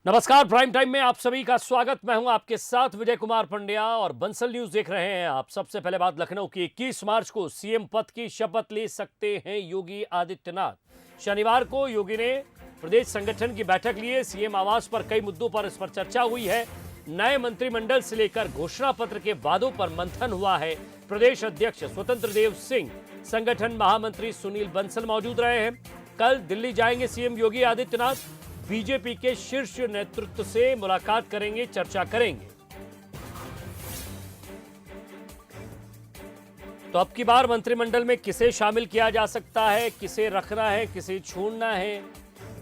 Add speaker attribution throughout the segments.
Speaker 1: नमस्कार, prime time में आप सभी का स्वागत। मैं हूं आपके साथ विजय कुमार पंड्या और बंसल न्यूज देख रहे हैं आप। सबसे पहले बात लखनऊ की। 21 मार्च को सीएम पद की शपथ ले सकते हैं योगी आदित्यनाथ। शनिवार को योगी ने प्रदेश संगठन की बैठक ली है। सीएम आवास पर कई मुद्दों पर इस पर चर्चा हुई है। नए मंत्रिमंडल से लेकर घोषणा पत्र के वादों पर मंथन हुआ है। प्रदेश अध्यक्ष स्वतंत्र देव सिंह, संगठन महामंत्री सुनील बंसल मौजूद रहे हैं। कल दिल्ली जाएंगे सीएम योगी आदित्यनाथ। बीजेपी के शीर्ष नेतृत्व से मुलाकात करेंगे, चर्चा करेंगे। तो अब की बार मंत्रिमंडल में किसे शामिल किया जा सकता है, किसे रखना है, किसे छोड़ना है,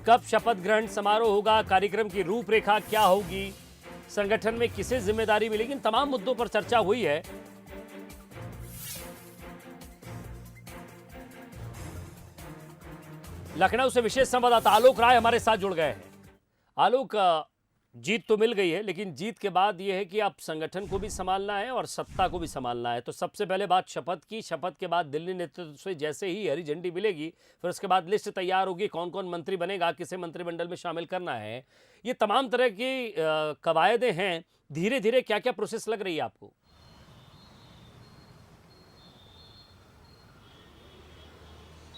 Speaker 1: कब शपथ ग्रहण समारोह होगा, कार्यक्रम की रूपरेखा क्या होगी, संगठन में किसे जिम्मेदारी मिलेगी, इन तमाम मुद्दों पर चर्चा हुई है। लखनऊ से विशेष संवाददाता आलोक राय हमारे साथ जुड़ गए हैं। आलोक, जीत तो मिल गई है, लेकिन जीत के बाद यह है कि अब संगठन को भी संभालना है और सत्ता को भी संभालना है। तो सबसे पहले बात शपथ की। शपथ के बाद दिल्ली नेतृत्व से जैसे ही हरी झंडी मिलेगी, फिर उसके बाद लिस्ट तैयार होगी, कौन कौन मंत्री बनेगा, किसे मंत्रिमंडल में शामिल करना है। ये तमाम तरह की कवायदें हैं। धीरे धीरे क्या क्या प्रोसेस लग रही है आपको?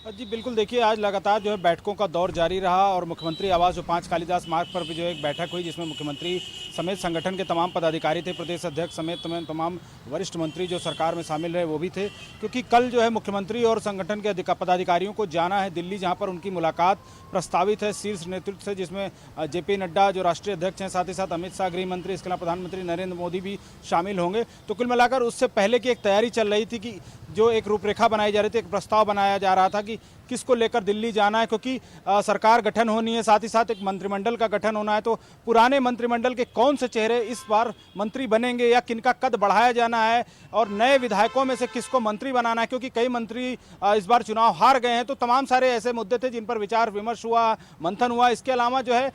Speaker 2: जी बिल्कुल, देखिए आज लगातार जो है बैठकों का दौर जारी रहा और मुख्यमंत्री आवास जो 5 कालिदास मार्ग पर भी जो एक बैठक हुई, जिसमें मुख्यमंत्री समेत संगठन के तमाम पदाधिकारी थे, प्रदेश अध्यक्ष समेत तमाम वरिष्ठ मंत्री जो सरकार में शामिल रहे वो भी थे। क्योंकि कल जो है मुख्यमंत्री और संगठन के पदाधिकारियों को जाना है दिल्ली, जहाँ पर उनकी मुलाकात प्रस्तावित है शीर्ष नेतृत्व से, जिसमें जेपी नड्डा जो राष्ट्रीय अध्यक्ष हैं, साथ ही साथ अमित शाह गृह मंत्री, इसके अलावा प्रधानमंत्री नरेंद्र मोदी भी शामिल होंगे। तो कुल मिलाकर उससे पहले की एक तैयारी चल रही थी कि जो एक रूपरेखा बनाई जा रही थी, एक प्रस्ताव बनाया जा रहा था कि किसको लेकर दिल्ली जाना है, क्योंकि सरकार गठन होनी है, साथ ही साथ एक मंत्रिमंडल का गठन होना है। तो पुराने मंत्रिमंडल के कौन से चेहरे इस बार मंत्री बनेंगे या किनका कद बढ़ाया जाना है, और नए विधायकों में से किसको मंत्री बनाना है, क्योंकि कई मंत्री इस बार चुनाव हार गए हैं। तो तमाम सारे ऐसे मुद्दे थे जिन पर विचार विमर्श हुआ, मंथन हुआ। इसके अलावा जो है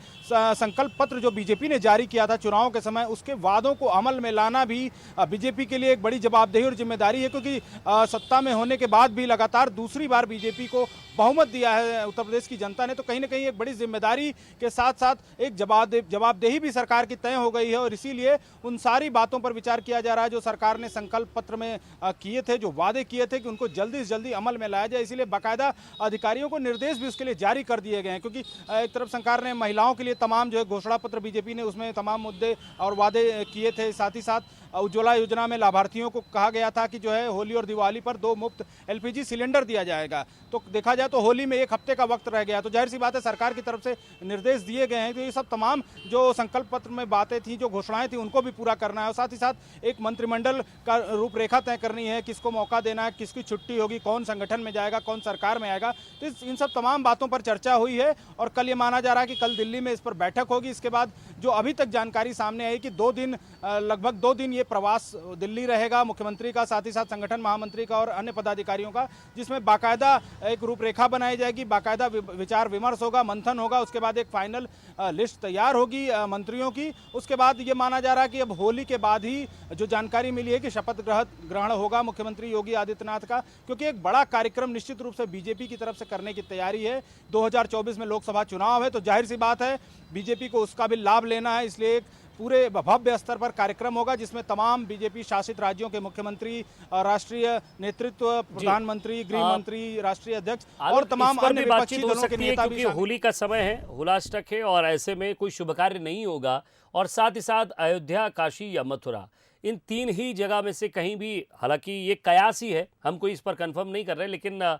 Speaker 2: संकल्प पत्र जो बीजेपी ने जारी किया था चुनाव के समय, उसके वादों को अमल में लाना भी बीजेपी के लिए एक बड़ी जवाबदेही और जिम्मेदारी है, क्योंकि सत्ता में होने के बाद भी लगातार दूसरी बार बीजेपी को बहुमत दिया है उत्तर प्रदेश की जनता ने। तो कहीं ना कहीं एक बड़ी जिम्मेदारी के साथ साथ एक जवाबदेही भी सरकार की तय हो गई है, और इसीलिए उन सारी बातों पर विचार किया जा रहा है जो सरकार ने संकल्प पत्र में किए थे, जो वादे किए थे कि उनको जल्दी से जल्दी अमल में लाया जाए। इसीलिए बाकायदा अधिकारियों को निर्देश भी उसके लिए जारी कर दिए गए हैं, क्योंकि एक तरफ सरकार ने महिलाओं के लिए तमाम जो है घोषणा पत्र बीजेपी ने उसमें तमाम मुद्दे और वादे किए थे। साथ ही साथ उज्ज्वला योजना में लाभार्थियों को कहा गया था कि जो है होली और दिवाली पर 2 मुफ्त एलपीजी सिलेंडर दिया जाएगा। तो देखा जाए तो होली में 1 हफ्ते का वक्त रह गया, तो जाहिर सी बात है सरकार की तरफ से निर्देश दिए गए हैं। तो ये सब तमाम जो संकल्प पत्र में बातें थी, जो घोषणाएं थी, उनको भी पूरा करना है, और साथ ही साथ एक मंत्रिमंडल का रूपरेखा तय करनी है, किसको मौका देना है, किसकी छुट्टी होगी, कौन संगठन में जाएगा, कौन सरकार में आएगा। तो इन सब तमाम बातों पर चर्चा हुई है, और कल ये माना जा रहा है कि कल दिल्ली में इस पर बैठक होगी। इसके बाद जो अभी तक जानकारी सामने आई कि 2 दिन, लगभग 2 दिन ये प्रवास दिल्ली रहेगा मुख्यमंत्री का, साथ ही साथ संगठन महामंत्री का और अन्य पदाधिकारियों का, जिसमें बाकायदा एक रूपरेखा बनाई जाएगी, बाकायदा विचार विमर्श होगा, मंथन होगा। उसके बाद एक फाइनल लिस्ट तैयार होगी मंत्रियों की। उसके बाद ये माना जा रहा है कि अब होली के बाद ही जो जानकारी मिली है कि शपथ ग्रहण होगा मुख्यमंत्री योगी आदित्यनाथ का, क्योंकि एक बड़ा कार्यक्रम निश्चित रूप से बीजेपी की तरफ से करने की तैयारी है। 2024 में लोकसभा चुनाव है, तो जाहिर सी बात है बीजेपी को उसका भी लाभ लेना है। इसलिए एक पूरे भव्य स्तर पर कार्यक्रम होगा, जिसमें तमाम बीजेपी शासित राज्यों के मुख्यमंत्री, राष्ट्रीय नेतृत्व, प्रधानमंत्री, गृह मंत्री, राष्ट्रीय अध्यक्ष और तमाम अन्य विपक्षी दलों के नेता भी।
Speaker 1: होली का समय है, हुलाष्टक है, और ऐसे में कोई शुभ कार्य नहीं होगा। और साथ ही साथ अयोध्या, काशी या मथुरा, इन 3 ही जगह में से कहीं भी, हालांकि ये कयास ही है, हम कोई इस पर कंफर्म नहीं कर रहे, लेकिन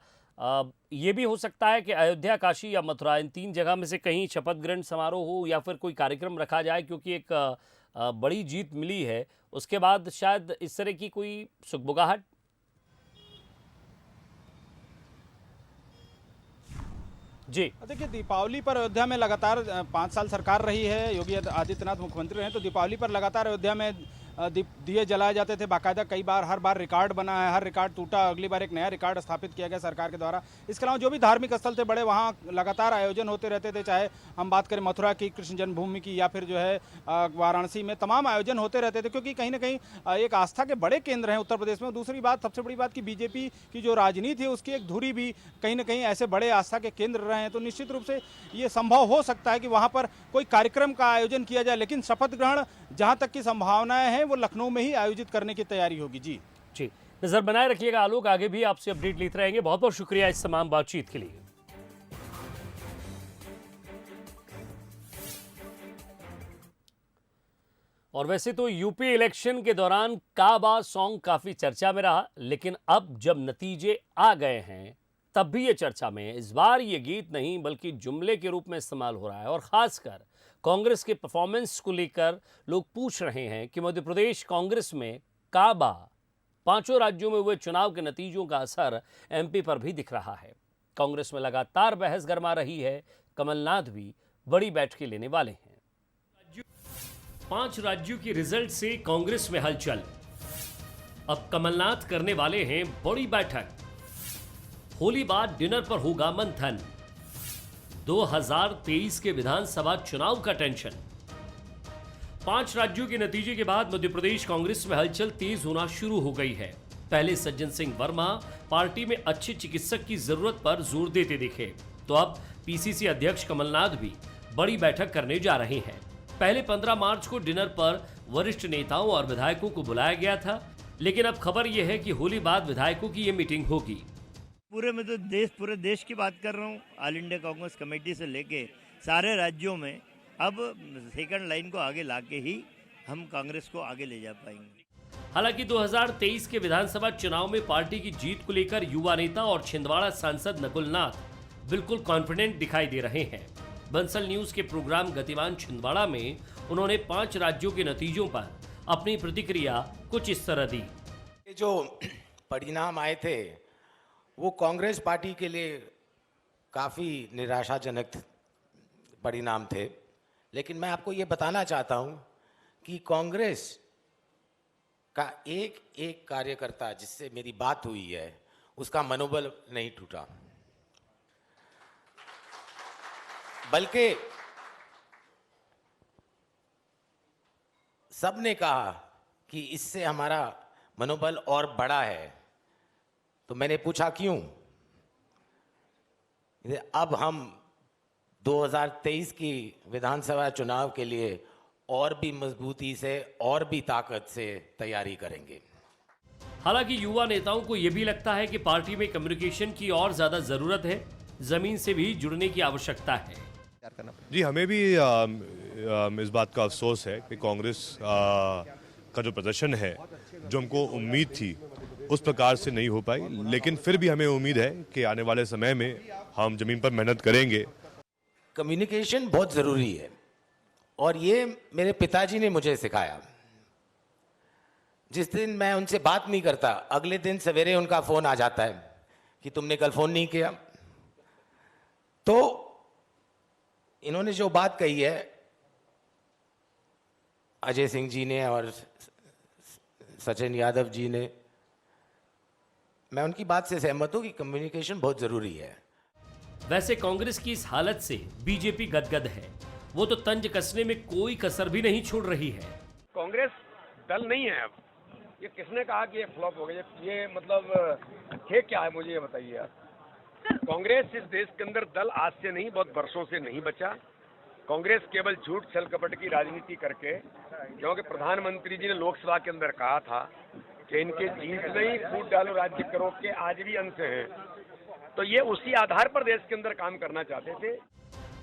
Speaker 1: ये भी हो सकता है कि अयोध्या, काशी या मथुरा, इन 3 जगह में से कहीं शपथ ग्रहण समारोह हो या फिर कोई कार्यक्रम रखा जाए, क्योंकि एक बड़ी जीत मिली है। उसके बाद शायद इस तरह की कोई सुगबुगाहट। जी
Speaker 2: देखिए, दीपावली पर अयोध्या में लगातार 5 साल सरकार रही है, योगी आदित्यनाथ मुख्यमंत्री रहे, तो दीपावली पर लगातार अयोध्या में दिए जलाए जाते थे बाकायदा। कई बार हर बार रिकॉर्ड बना है, हर रिकॉर्ड टूटा, अगली बार एक नया रिकॉर्ड स्थापित किया गया सरकार के द्वारा। इसके अलावा जो भी धार्मिक स्थल थे बड़े, वहाँ लगातार आयोजन होते रहते थे, चाहे हम बात करें मथुरा की, कृष्ण जन्मभूमि की, या फिर जो है वाराणसी में, तमाम आयोजन होते रहते थे, क्योंकि कहीं ना कहीं एक आस्था के बड़े केंद्र हैं उत्तर प्रदेश में। दूसरी बात, सबसे बड़ी बात कि बीजेपी की जो राजनीति है उसकी एक धुरी भी कहीं ना कहीं ऐसे बड़े आस्था के केंद्र रहे हैं, तो निश्चित रूप से ये संभव हो सकता है कि वहाँ पर कोई कार्यक्रम का आयोजन किया जाए। लेकिन शपथ ग्रहण जहाँ तक की संभावनाएं हैं वो लखनऊ में ही आयोजित करने की तैयारी होगी। जी
Speaker 1: जी, नजर बनाए रखिएगा आलोक, आगे भी आपसे अपडेट लेते रहेंगे। बहुत बहुत शुक्रिया इस तमाम बातचीत के लिए। और वैसे तो यूपी इलेक्शन के दौरान काबा सॉन्ग काफी चर्चा में रहा, लेकिन अब जब नतीजे आ गए हैं तब भी ये चर्चा में है। इस बार ये गीत नहीं बल्कि जुमले के रूप में इस्तेमाल हो रहा है, और खासकर कांग्रेस के परफॉर्मेंस को लेकर लोग पूछ रहे हैं कि मध्य प्रदेश कांग्रेस में काबा, पांचों राज्यों में हुए चुनाव के नतीजों का असर एमपी पर भी दिख रहा है। कांग्रेस में लगातार बहस गरमा रही है। कमलनाथ भी बड़ी बैठकें लेने वाले हैं। 5 राज्यों की रिजल्ट से कांग्रेस में हलचल। अब कमलनाथ करने वाले हैं बड़ी बैठक। होली बाद डिनर पर होगा मंथन। 2023 के विधानसभा चुनाव का टेंशन। 5 राज्यों के नतीजे के बाद मध्य प्रदेश कांग्रेस में हलचल तेज होना शुरू हो गई है। पहले सज्जन सिंह वर्मा पार्टी में अच्छे चिकित्सक की जरूरत पर जोर देते दिखे, तो अब पीसीसी अध्यक्ष कमलनाथ भी बड़ी बैठक करने जा रहे हैं। पहले 15 मार्च को डिनर पर वरिष्ठ नेताओं और विधायकों को बुलाया गया था, लेकिन अब खबर यह है कि होली बाद विधायकों की ये मीटिंग होगी।
Speaker 3: पूरे देश की बात कर रहा हूँ। ऑल इंडिया कांग्रेस कमेटी से लेके सारे राज्यों में अब सेकंड लाइन को आगे लाके ही हम कांग्रेस को आगे ले जा पाएंगे।
Speaker 1: हालांकि 2023 के विधानसभा चुनाव में पार्टी की जीत को लेकर युवा नेता और छिंदवाड़ा सांसद नकुल नाथ बिल्कुल कॉन्फिडेंट दिखाई दे रहे हैं। बंसल न्यूज के प्रोग्राम गतिमान छिंदवाड़ा में उन्होंने 5 राज्यों के नतीजों पर अपनी प्रतिक्रिया कुछ इस तरह दी।
Speaker 4: जो परिणाम आए थे वो कांग्रेस पार्टी के लिए काफ़ी निराशाजनक परिणाम थे, लेकिन मैं आपको ये बताना चाहता हूँ कि कांग्रेस का एक एक कार्यकर्ता जिससे मेरी बात हुई है उसका मनोबल नहीं टूटा, बल्कि सबने कहा कि इससे हमारा मनोबल और बढ़ा है। तो मैंने पूछा क्यों? अब हम 2023 की विधानसभा चुनाव के लिए और भी मजबूती से और भी ताकत से तैयारी करेंगे।
Speaker 1: हालांकि युवा नेताओं को यह भी लगता है कि पार्टी में कम्युनिकेशन की और ज्यादा जरूरत है, जमीन से भी जुड़ने की आवश्यकता है।
Speaker 5: जी, हमें भी इस बात का अफसोस है कि कांग्रेस का जो प्रदर्शन है, जो हमको उम्मीद थी उस प्रकार से नहीं हो पाई, लेकिन फिर भी हमें उम्मीद है कि आने वाले समय में हम जमीन पर मेहनत करेंगे।
Speaker 4: कम्युनिकेशन बहुत ज़रूरी है और ये मेरे पिताजी ने मुझे सिखाया। जिस दिन मैं उनसे बात नहीं करता, अगले दिन सवेरे उनका फ़ोन आ जाता है कि तुमने कल फ़ोन नहीं किया। तो इन्होंने जो बात कही है अजय सिंह जी ने और सचिन यादव जी ने, मैं उनकी बात से सहमत हूं कि कम्युनिकेशन बहुत जरूरी है।
Speaker 1: वैसे कांग्रेस की इस हालत से बीजेपी गदगद है। वो तो तंज कसने में कोई कसर भी नहीं छोड़ रही है।
Speaker 6: कांग्रेस दल नहीं है अब। ये किसने कहा कि ये फ्लॉप हो गया? ये मतलब थे क्या है, मुझे ये बताइए आप। कांग्रेस इस देश के अंदर दल आज से नहीं, बहुत वर्षों से नहीं बचा। कांग्रेस केवल झूठ छल कपट की राजनीति करके, क्योंकि प्रधानमंत्री जी ने लोकसभा के अंदर कहा था कि इनके जीत नहीं, फूट डालो राज्य करो के आज भी अंश हैं, तो ये उसी आधार पर देश के अंदर काम करना चाहते थे।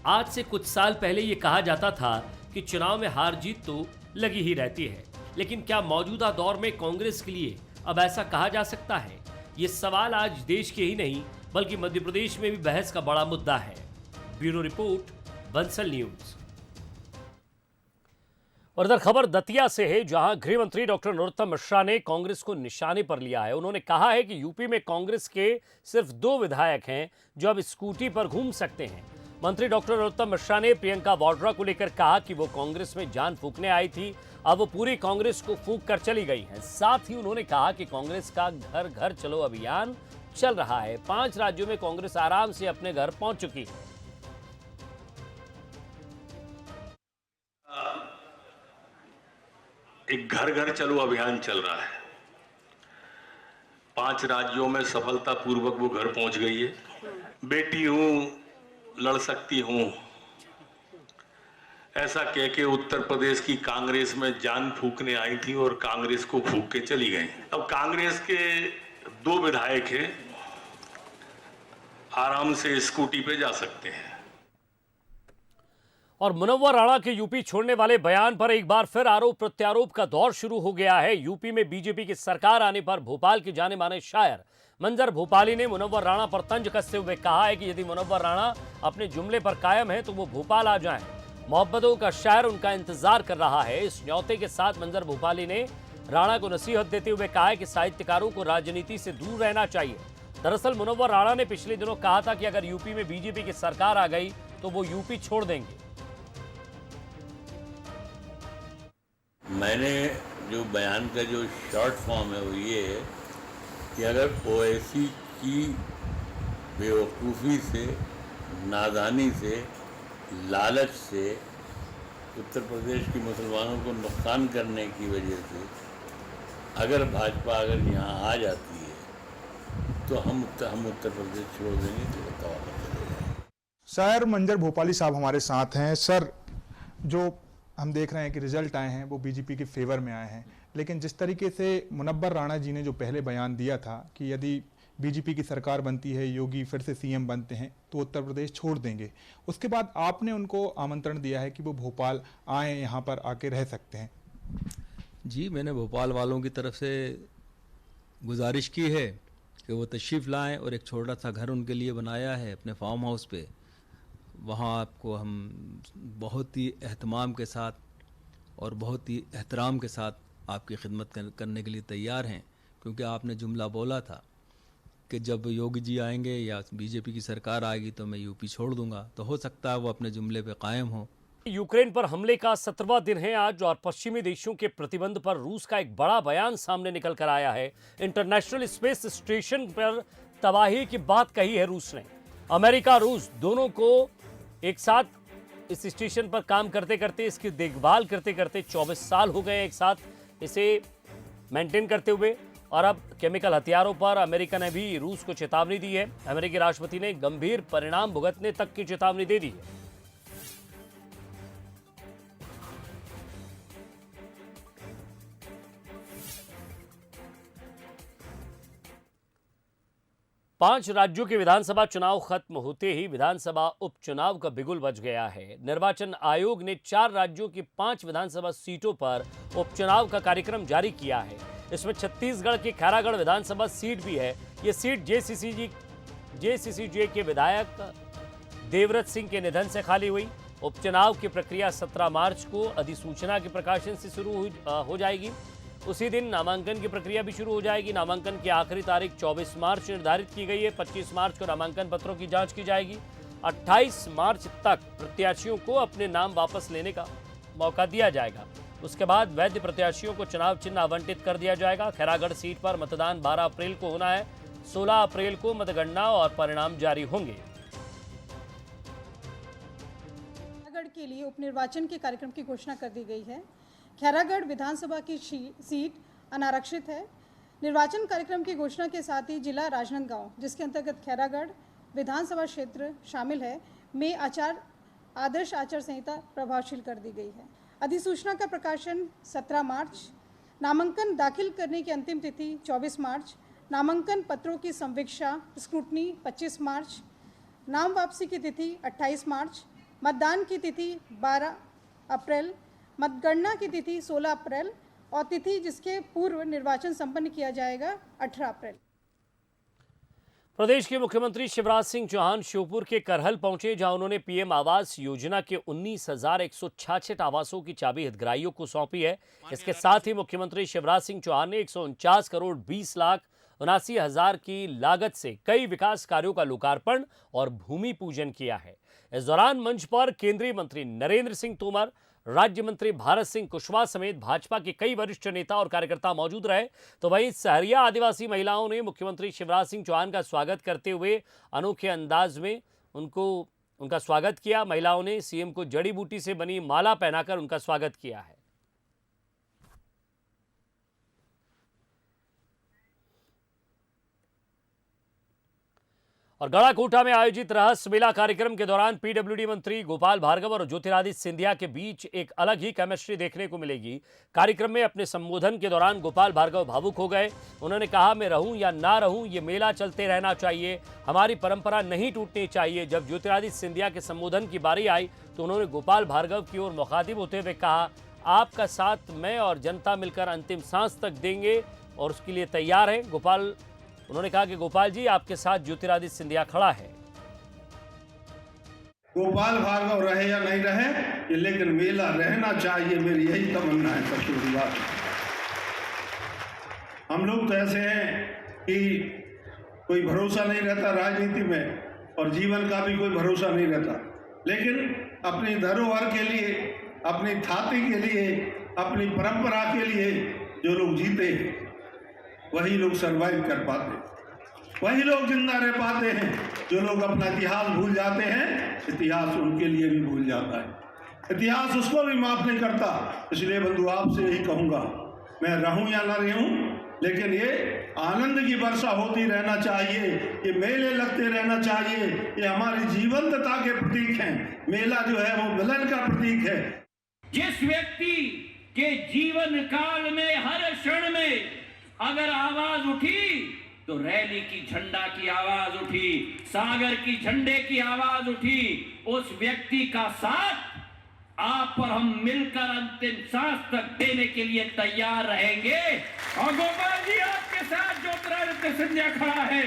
Speaker 1: आज से कुछ साल पहले ये कहा जाता था कि चुनाव में हार जीत तो लगी ही रहती है, लेकिन क्या मौजूदा दौर में कांग्रेस के लिए अब ऐसा कहा जा सकता है? ये सवाल आज देश के ही नहीं बल्कि मध्य प्रदेश में भी बहस का बड़ा मुद्दा है। Bureau report, Bansal news. और इधर खबर दतिया से है, जहां गृह मंत्री डॉक्टर नरोत्तम मिश्रा ने कांग्रेस को निशाने पर लिया है। उन्होंने कहा है कि यूपी में कांग्रेस के सिर्फ 2 विधायक हैं जो अब स्कूटी पर घूम सकते हैं। मंत्री डॉक्टर नरोत्तम मिश्रा ने प्रियंका वाड्रा को लेकर कहा कि वो कांग्रेस में जान फूंकने आई थी, अब वो पूरी कांग्रेस को फूंक कर चली गई है। साथ ही उन्होंने कहा कि कांग्रेस का घर घर चलो अभियान चल रहा है। 5 राज्यों में कांग्रेस आराम से अपने घर पहुंच चुकी है।
Speaker 7: एक घर घर चलो अभियान चल रहा है। 5 राज्यों में सफलतापूर्वक वो घर पहुंच गई है। बेटी हूं, लड़ सकती हूं, ऐसा कह के उत्तर प्रदेश की कांग्रेस में जान फूंकने आई थी और कांग्रेस को फूंक के चली गई। अब कांग्रेस के 2 विधायक हैं, आराम से स्कूटी पे जा सकते हैं।
Speaker 1: और मुनव्वर राणा के यूपी छोड़ने वाले बयान पर एक बार फिर आरोप प्रत्यारोप का दौर शुरू हो गया है। यूपी में बीजेपी की सरकार आने पर भोपाल के जाने माने शायर मंजर भोपाली ने मुनव्वर राणा पर तंज कसते हुए कहा है कि यदि मुनव्वर राणा अपने जुमले पर कायम है तो वो भोपाल आ जाएं। मोहब्बतों का शायर उनका इंतजार कर रहा है। इस न्यौते के साथ मंजर भोपाली ने राणा को नसीहत देते हुए कहा है कि साहित्यकारों को राजनीति से दूर रहना चाहिए। दरअसल मुनव्वर राणा ने पिछले दिनों कहा था कि अगर यूपी में बीजेपी की सरकार आ गई तो वो यूपी छोड़ देंगे।
Speaker 8: मैंने जो बयान का जो शॉर्ट फॉर्म है वो ये है कि अगर ओवैसी की बेवकूफ़ी से, नादानी से, लालच से उत्तर प्रदेश के मुसलमानों को नुकसान करने की वजह से अगर भाजपा अगर यहाँ आ जाती है तो हम उत्तर प्रदेश छोड़ देंगे तो बताओ।
Speaker 9: सर मंजर भोपाली साहब हमारे साथ हैं। सर, जो हम देख रहे हैं कि रिजल्ट आए हैं वो बीजेपी के फेवर में आए हैं, लेकिन जिस तरीके से मुनव्वर राणा जी ने जो पहले बयान दिया था कि यदि बीजेपी की सरकार बनती है, योगी फिर से सीएम बनते हैं तो उत्तर प्रदेश छोड़ देंगे, उसके बाद आपने उनको आमंत्रण दिया है कि वो भोपाल आए, यहाँ पर आके रह सकते हैं।
Speaker 10: जी, मैंने भोपाल वालों की तरफ से गुजारिश की है कि वो तशरीफ़ लाएं और एक छोटा सा घर उनके लिए बनाया है अपने फार्म हाउस पे। वहाँ आपको हम बहुत ही एहतमाम के साथ और बहुत ही एहतराम के साथ आपकी खिदमत करने के लिए तैयार हैं, क्योंकि आपने जुमला बोला था कि जब योगी जी आएंगे या बीजेपी की सरकार आएगी तो मैं यूपी छोड़ दूंगा। तो हो सकता है वो अपने जुमले पे कायम हो।
Speaker 1: यूक्रेन पर हमले का 17वां दिन है आज और पश्चिमी देशों के प्रतिबंध पर रूस का एक बड़ा बयान सामने निकल कर आया है। इंटरनेशनल स्पेस स्टेशन पर तबाही की बात कही है रूस ने। अमेरिका रूस दोनों को एक साथ इस स्टेशन पर काम करते करते, इसकी देखभाल करते करते 24 साल हो गए एक साथ इसे मेंटेन करते हुए, और अब केमिकल हथियारों पर अमेरिका ने भी रूस को चेतावनी दी है। अमेरिकी राष्ट्रपति ने गंभीर परिणाम भुगतने तक की चेतावनी दे दी है। पांच राज्यों के विधानसभा चुनाव खत्म होते ही विधानसभा उपचुनाव का बिगुल बज गया है। निर्वाचन आयोग ने 4 राज्यों की 5 विधानसभा सीटों पर उपचुनाव का कार्यक्रम जारी किया है। इसमें छत्तीसगढ़ की खैरागढ़ विधानसभा सीट भी है। ये सीट जेसीसीजे के विधायक देवव्रत सिंह के निधन से खाली हुई। उपचुनाव की प्रक्रिया 17 मार्च को अधिसूचना के प्रकाशन से शुरू हो जाएगी। उसी दिन नामांकन की प्रक्रिया भी शुरू हो जाएगी। नामांकन की आखिरी तारीख 24 मार्च निर्धारित की गई है। 25 मार्च को नामांकन पत्रों की जांच की जाएगी। 28 मार्च तक प्रत्याशियों को अपने नाम वापस लेने का मौका दिया जाएगा। उसके बाद वैध प्रत्याशियों को चुनाव चिन्ह आवंटित कर दिया जाएगा। खैरागढ़ सीट पर मतदान 12 अप्रैल को होना है। 16 अप्रैल को मतगणना और परिणाम जारी होंगे।
Speaker 11: खैरागढ़ के लिए उपनिर्वाचन के कार्यक्रम की घोषणा कर दी गई है। खैरागढ़ विधानसभा की सीट अनारक्षित है। निर्वाचन कार्यक्रम की घोषणा के साथ ही जिला राजनांदगांव, जिसके अंतर्गत खैरागढ़ विधानसभा क्षेत्र शामिल है, में आदर्श आचार संहिता प्रभावशील कर दी गई है। अधिसूचना का प्रकाशन 17 मार्च, नामांकन दाखिल करने की अंतिम तिथि 24 मार्च, नामांकन पत्रों की संवीक्षा स्क्रूटनी 25 मार्च, नाम वापसी की तिथि 28 मार्च, मतदान की तिथि 12 अप्रैल, मतगणना की तिथि 16 अप्रैल और तिथि जिसके पूर्व निर्वाचन संपन्न किया जाएगा 18 अप्रैल।
Speaker 1: प्रदेश के मुख्यमंत्री शिवराज सिंह चौहान श्योपुर के करहल पहुंचे, जहां उन्होंने पीएम आवास योजना के 19,166 आवासों की चाबी हितग्राहियों को सौंपी है। इसके साथ ही मुख्यमंत्री शिवराज सिंह चौहान ने 149 करोड़ 20 लाख 79,000 की लागत से कई विकास कार्यों का लोकार्पण और भूमि पूजन किया है। इस दौरान मंच पर केंद्रीय मंत्री नरेंद्र सिंह तोमर, राज्य मंत्री भारत सिंह कुशवाहा समेत भाजपा के कई वरिष्ठ नेता और कार्यकर्ता मौजूद रहे। तो वहीं सहरिया आदिवासी महिलाओं ने मुख्यमंत्री शिवराज सिंह चौहान का स्वागत करते हुए अनोखे अंदाज में उनका स्वागत किया। महिलाओं ने सीएम को जड़ी बूटी से बनी माला पहनाकर उनका स्वागत किया है। और गढ़ाकोटा में आयोजित रहस्य मेला कार्यक्रम के दौरान पीडब्ल्यूडी मंत्री गोपाल भार्गव और ज्योतिरादित्य सिंधिया के बीच एक अलग ही केमिस्ट्री देखने को मिलेगी। कार्यक्रम में अपने संबोधन के दौरान गोपाल भार्गव भावुक हो गए। उन्होंने कहा, मैं रहूं या ना रहूं, ये मेला चलते रहना चाहिए, हमारी परंपरा नहीं टूटनी चाहिए। जब ज्योतिरादित्य सिंधिया के संबोधन की बारी आई तो उन्होंने गोपाल भार्गव की ओर मुखातिब होते हुए कहा, आपका साथ मैं और जनता मिलकर अंतिम सांस तक देंगे और उसके लिए तैयार है। उन्होंने कहा कि गोपाल जी, आपके साथ ज्योतिरादित्य सिंधिया खड़ा है।
Speaker 12: गोपाल भार्गव रहे या नहीं रहे, ये लेकिन मेला रहना चाहिए, मेरी यही तमन्ना है सबसे बड़ी बात। हम लोग तो ऐसे हैं कि कोई भरोसा नहीं रहता राजनीति में और जीवन का भी कोई भरोसा नहीं रहता, लेकिन अपनी धरोहर के लिए, अपनी थाती के लिए, अपनी परंपरा के लिए जो लोग जीते हैं वही लोग सरवाइव कर पाते, वही लोग जिंदा रह पाते हैं। जो लोग अपना इतिहास भूल जाते हैं, इतिहास उनके लिए भी भूल जाता है, इतिहास उसको भी माफ नहीं करता। इसलिए बंधु, आपसे यही कहूँगा, मैं रहूं या ना रहूं, लेकिन ये आनंद की वर्षा होती रहना चाहिए, ये मेले लगते रहना चाहिए। ये हमारी जीवंतता के प्रतीक हैं। मेला जो है वो मिलन का प्रतीक है।
Speaker 13: जिस व्यक्ति के जीवन काल में हर क्षण में अगर आवाज उठी तो रैली की झंडा की आवाज उठी, सागर की झंडे की आवाज उठी, उस व्यक्ति का साथ आप और हम मिलकर अंतिम सांस तक देने के लिए तैयार रहेंगे। और गोपाल जी, आपके साथ ज्योतिरादित्य सिंधिया खड़ा है।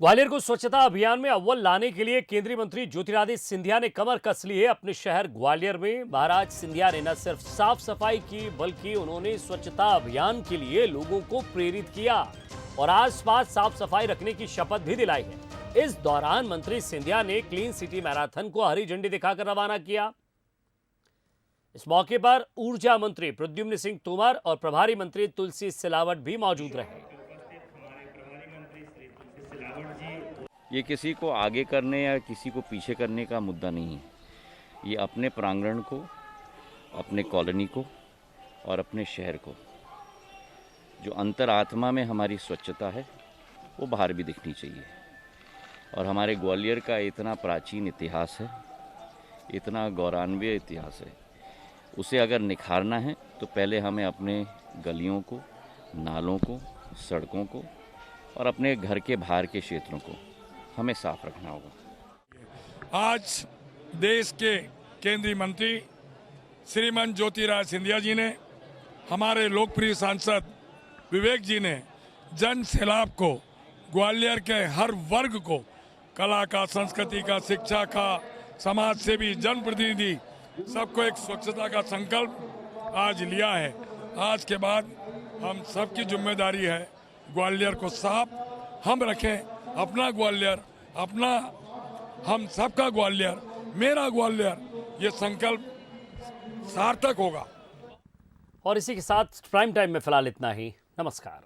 Speaker 1: ग्वालियर को स्वच्छता अभियान में अव्वल लाने के लिए केंद्रीय मंत्री ज्योतिरादित्य सिंधिया ने कमर कस ली है। अपने शहर ग्वालियर में महाराज सिंधिया ने न सिर्फ साफ सफाई की, बल्कि उन्होंने स्वच्छता अभियान के लिए लोगों को प्रेरित किया और आसपास साफ सफाई रखने की शपथ भी दिलाई है। इस दौरान मंत्री सिंधिया ने क्लीन सिटी मैराथन को हरी झंडी दिखाकर रवाना किया। इस मौके पर ऊर्जा मंत्री प्रद्युम्न सिंह तोमर और प्रभारी मंत्री तुलसी सिलावट भी मौजूद रहे।
Speaker 14: ये किसी को आगे करने या किसी को पीछे करने का मुद्दा नहीं है। ये अपने प्रांगण को, अपने कॉलोनी को और अपने शहर को, जो अंतरात्मा में हमारी स्वच्छता है वो बाहर भी दिखनी चाहिए। और हमारे ग्वालियर का इतना प्राचीन इतिहास है, इतना गौरवान्वित इतिहास है, उसे अगर निखारना है तो पहले हमें अपने गलियों को, नालों को, सड़कों को और अपने घर के बाहर के क्षेत्रों को हमें साफ रखना होगा।
Speaker 15: आज देश के केंद्रीय मंत्री श्रीमान ज्योतिरादित्य सिंधिया जी ने, हमारे लोकप्रिय सांसद विवेक जी ने जन सैलाब को, ग्वालियर के हर वर्ग को, कला का, संस्कृति का, शिक्षा का, समाज सेवी, जनप्रतिनिधि, सबको एक स्वच्छता का संकल्प आज लिया है। आज के बाद हम सबकी जिम्मेदारी है ग्वालियर को साफ हम रखें। अपना ग्वालियर, अपना हम सबका ग्वालियर, मेरा ग्वालियर, ये संकल्प सार्थक होगा।
Speaker 1: और इसी के साथ प्राइम टाइम में फिलहाल इतना ही। नमस्कार।